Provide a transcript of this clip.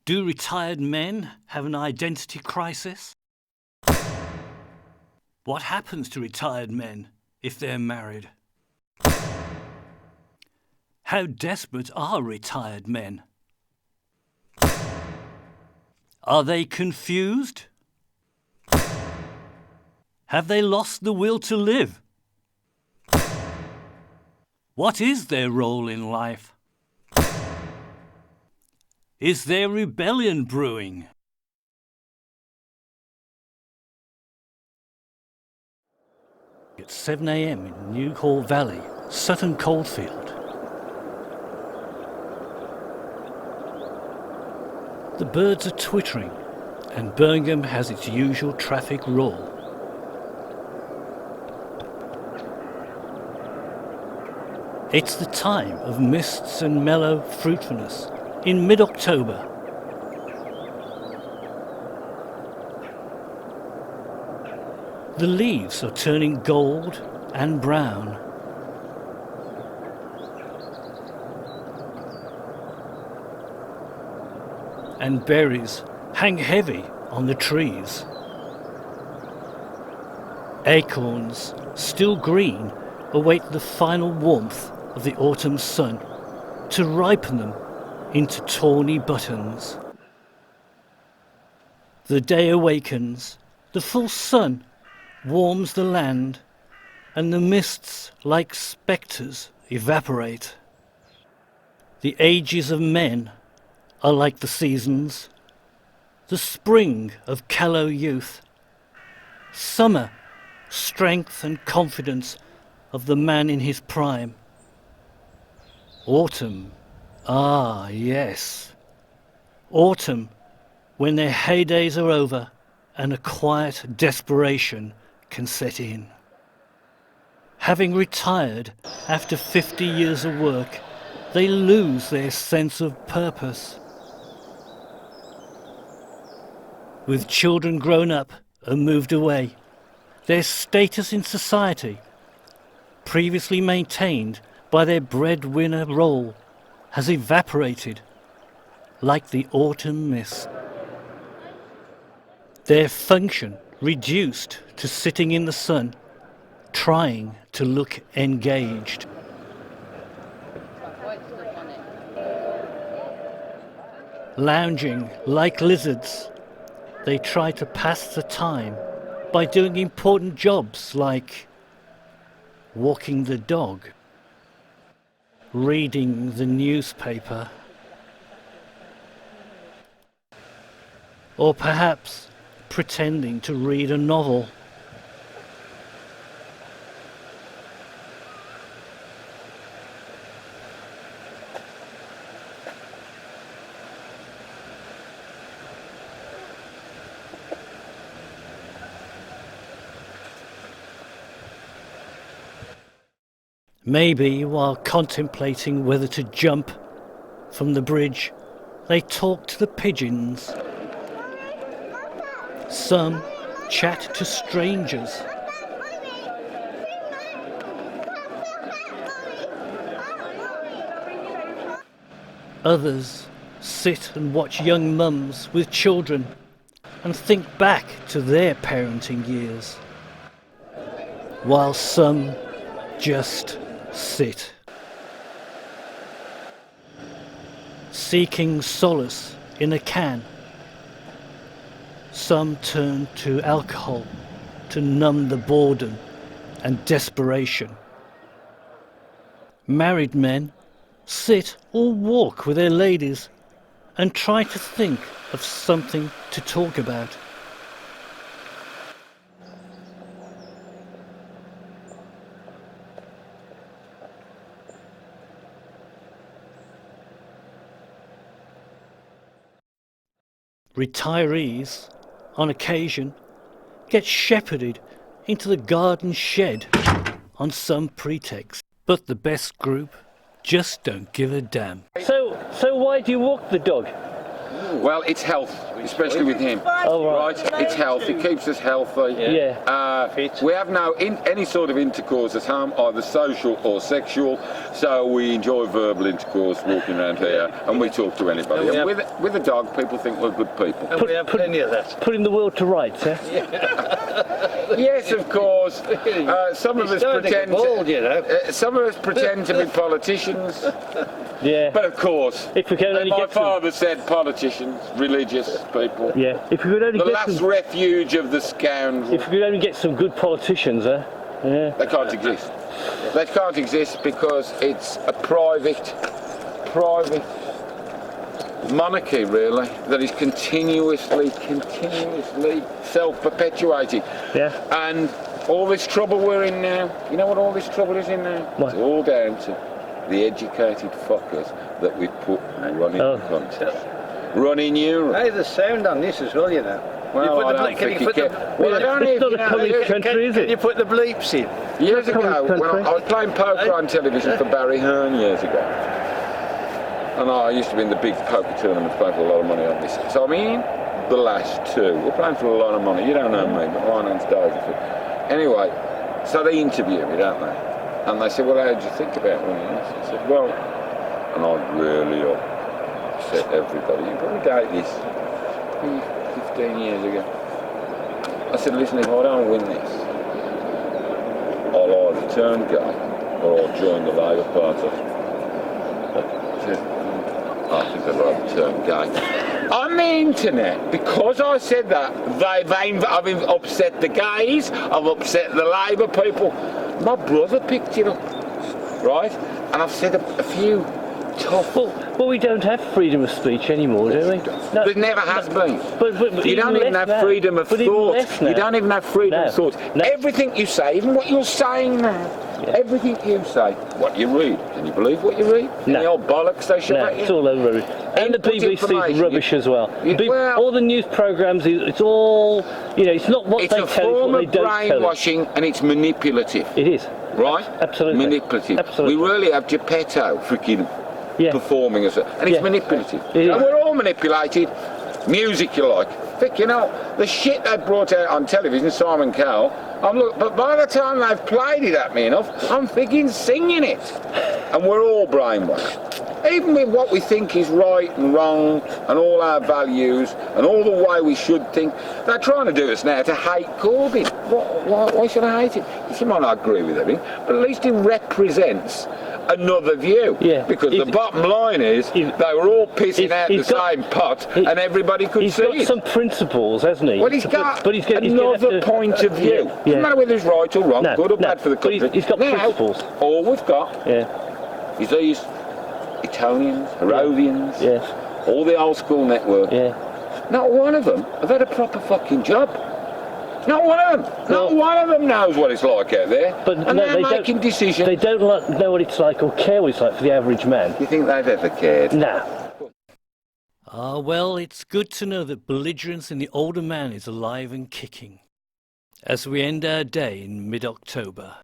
Do retired men have an identity crisis? What happens to retired men if they're married? How desperate are retired men? Are they confused? Have they lost the will to live? What is their role in life? Is there rebellion brewing? At 7 a.m. in Newhall Valley, Sutton Coldfield. The birds are twittering, and Birmingham has its usual traffic roar. It's the time of mists and mellow fruitfulness in mid-October. The leaves are turning gold and brown. And berries hang heavy on the trees. Acorns, still green, await the final warmth of the autumn sun to ripen them into tawny buttons. The day awakens, the full sun warms the land, and the mists like spectres evaporate. The ages of men are like the seasons, the spring of callow youth, summer, strength and confidence of the man in his prime. Autumn, ah yes, autumn, when their heydays are over and a quiet desperation can set in. Having retired after 50 years of work, they lose their sense of purpose. With children grown up and moved away, their status in society, previously maintained by their breadwinner role, has evaporated like the autumn mist. Their function reduced to sitting in the sun, trying to look engaged. Lounging like lizards, they try to pass the time by doing important jobs like walking the dog, reading the newspaper, or perhaps pretending to read a novel. Maybe while contemplating whether to jump from the bridge, they talk to the pigeons. Some chat to strangers. Others sit and watch young mums with children and think back to their parenting years, while some just sit, seeking solace in a can. Some turn to alcohol to numb the boredom and desperation. Married men sit or walk with their ladies and try to think of something to talk about. Retirees, on occasion, get shepherded into the garden shed on some pretext. But the best group just don't give a damn. So why do you walk the dog? Well, it's health. especially with him. Oh, right. It's healthy, keeps us healthy. Yeah. We have no any sort of intercourse at home, either social or sexual, so we enjoy verbal intercourse walking around here, and we talk to anybody. And with a dog, people think we're good people. And we have plenty of that. Putting the world to rights, eh? Yes, of course. Some of us pretend. Bald, you know. Some of us pretend to be politicians. Yeah. But of course, If we can only my get some- father said politicians, religious people. Yeah. If we could only The get last some, refuge of the scoundrel. if we could only get some good politicians, eh? Yeah. They can't exist. They can't exist because it's a private monarchy, really, that is continuously self-perpetuating. Yeah. And all this trouble we're in now, you know what all this trouble is in now? What? It's all down to the educated fuckers that we put running the country. Running Europe. Hey, there's sound on this as well, you know. Well, I don't think you can. Well, I don't It's even not a know. communist country, is Can you it? put the bleeps in? Years ago, Communist when country. I was playing poker on television for Barry Hearn years ago, and I used to be in the big poker tournaments, playing for a lot of money on this. So I'm in the last two. We're playing for a lot of money. You don't know me, but my name's David. Anyway, so they interview me, don't they? And they said, well, how did you think about winning this? I said, well, and I really upset everybody. You probably date this 15 years ago. I said, listen, if I don't win this, I'll either turn gay or I'll join the Labour Party. I said, I think I'd rather turn gay. On the internet, because I said that, I've upset the gays, I've upset the Labour people. My brother picked it up, right? And I've said a few tough... Well, we don't have freedom of speech anymore, do we? No, There never has been. But You don't even less have now. freedom of But even thought. less now. You don't even have freedom No. of thought. No. Everything you say, even what you're saying now, everything you say, what you read, can you believe what you read? No. The old bollocks they shove No, at you? it's all over. And the Input BBC's information. rubbish as well. Well- All the news programmes, it's all, it's not what It's they a tell us, form what they of don't tell us. brainwashing and it's manipulative, It is. right? Absolutely. Manipulative. Absolutely. We really have Geppetto freaking Yeah. performing as a... And it's Yeah. manipulative. It And is. we're all manipulated. Music, you like. Think, the shit they brought out on television, Simon Cowell, but by the time they've played it at me enough, I'm thinking singing it. And we're all brainwashed. Even with what we think is right and wrong, and all our values, and all the way we should think, they're trying to do us now to hate Corbyn. Why should I hate him? You might not agree with everything, but at least he represents another view. Yeah. Because the bottom line is, they were all pissing out the same pot, and everybody could He's see got it. some principles, hasn't he? Well, he's got he's another point of view. Yeah. Doesn't matter whether it's right or wrong, No, good or no, bad for the but country. he's got now, principles. all we've got Yeah. is these Etonians, Herodians, Yes. all the old school network. Yeah. Not one of them have had a proper fucking job. Not one of them. Not one of them knows what it's like out there. But and no, they're making decisions. They don't know what it's like or care what it's like for the average man. Do you think they've ever cared? Nah. Ah, well, it's good to know that belligerence in the older man is alive and kicking as we end our day in mid-October.